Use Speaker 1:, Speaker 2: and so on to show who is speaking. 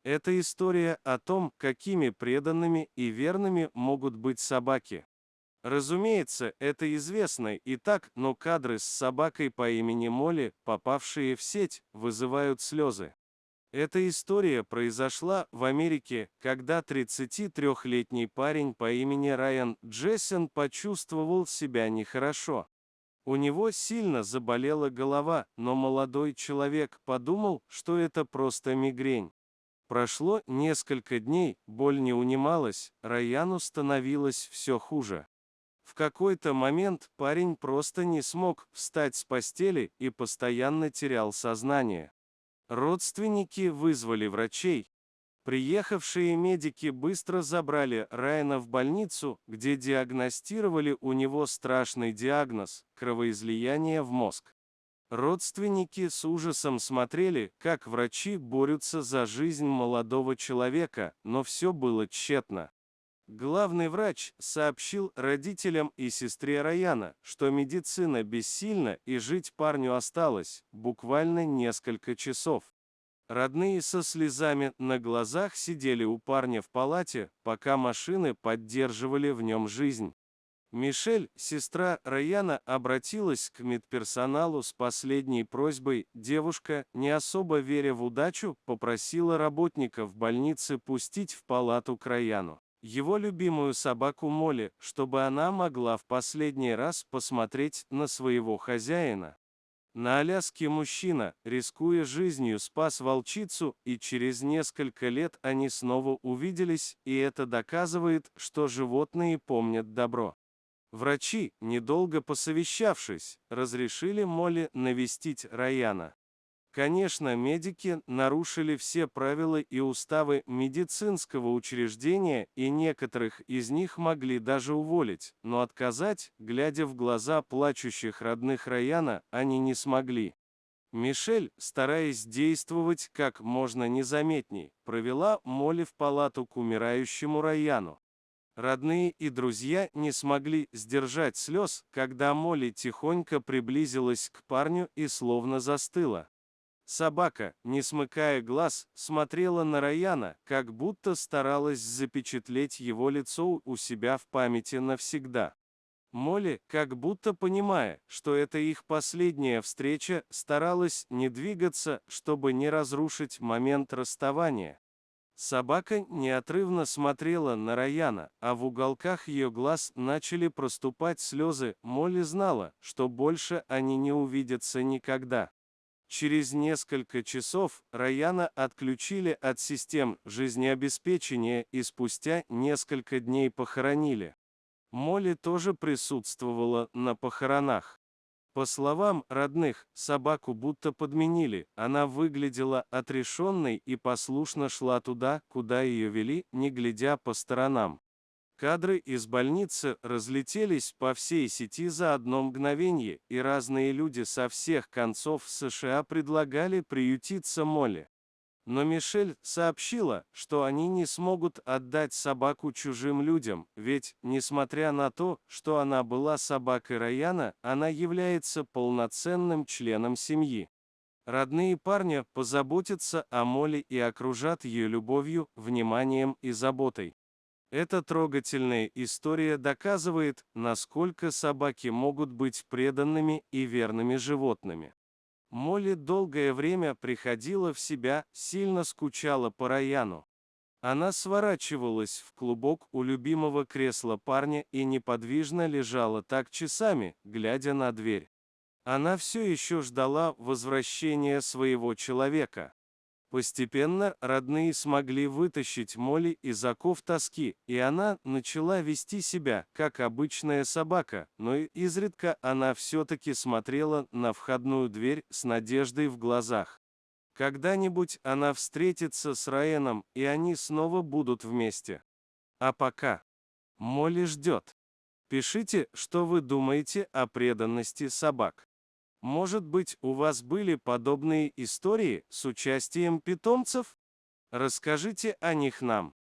Speaker 1: Это история о том, какими преданными и верными могут быть собаки. Разумеется, это известно и так, но кадры с собакой по имени Молли, попавшие в сеть, вызывают слезы. Эта история произошла в Америке, когда 33-летний парень по имени Райан Джессен почувствовал себя нехорошо. У него сильно заболела голова, но молодой человек подумал, что это просто мигрень. Прошло несколько дней, боль не унималась, Райану становилось все хуже. В какой-то момент парень просто не смог встать с постели и постоянно терял сознание. Родственники вызвали врачей. Приехавшие медики быстро забрали Райана в больницу, где диагностировали у него страшный диагноз – кровоизлияние в мозг. Родственники с ужасом смотрели, как врачи борются за жизнь молодого человека, но все было тщетно. Главный врач сообщил родителям и сестре Райана, что медицина бессильна и жить парню осталось буквально несколько часов. Родные со слезами на глазах сидели у парня в палате, пока машины поддерживали в нем жизнь. Мишель, сестра Райана, обратилась к медперсоналу с последней просьбой. Девушка, не особо веря в удачу, попросила работников больницы пустить в палату к Райану его любимую собаку Молли, чтобы она могла в последний раз посмотреть на своего хозяина. На Аляске мужчина, рискуя жизнью, спас волчицу, и через несколько лет они снова увиделись, и это доказывает, что животные помнят добро. Врачи, недолго посовещавшись, разрешили Молли навестить Райана. Конечно, медики нарушили все правила и уставы медицинского учреждения, и некоторых из них могли даже уволить, но отказать, глядя в глаза плачущих родных Райана, они не смогли. Мишель, стараясь действовать как можно незаметней, провела Молли в палату к умирающему Райану. Родные и друзья не смогли сдержать слез, когда Молли тихонько приблизилась к парню и словно застыла. Собака, не смыкая глаз, смотрела на Райана, как будто старалась запечатлеть его лицо у себя в памяти навсегда. Молли, как будто понимая, что это их последняя встреча, старалась не двигаться, чтобы не разрушить момент расставания. Собака неотрывно смотрела на Райана, а в уголках ее глаз начали проступать слезы. Молли знала, что больше они не увидятся никогда. Через несколько часов Райана отключили от систем жизнеобеспечения и спустя несколько дней похоронили. Молли тоже присутствовала на похоронах. По словам родных, собаку будто подменили, она выглядела отрешенной и послушно шла туда, куда ее вели, не глядя по сторонам. Кадры из больницы разлетелись по всей сети за одно мгновение, и разные люди со всех концов США предлагали приютиться Молли. Но Мишель сообщила, что они не смогут отдать собаку чужим людям, ведь, несмотря на то, что она была собакой Райана, она является полноценным членом семьи. Родные парня позаботятся о Молли и окружат ее любовью, вниманием и заботой. Эта трогательная история доказывает, насколько собаки могут быть преданными и верными животными. Молли долгое время приходила в себя, сильно скучала по Райану. Она сворачивалась в клубок у любимого кресла парня и неподвижно лежала так часами, глядя на дверь. Она все еще ждала возвращения своего человека. Постепенно родные смогли вытащить Молли из оков тоски, и она начала вести себя, как обычная собака, но изредка она все-таки смотрела на входную дверь с надеждой в глазах. Когда-нибудь она встретится с Райаном, и они снова будут вместе. А пока Молли ждет. Пишите, что вы думаете о преданности собак. Может быть, у вас были подобные истории с участием питомцев? Расскажите о них нам.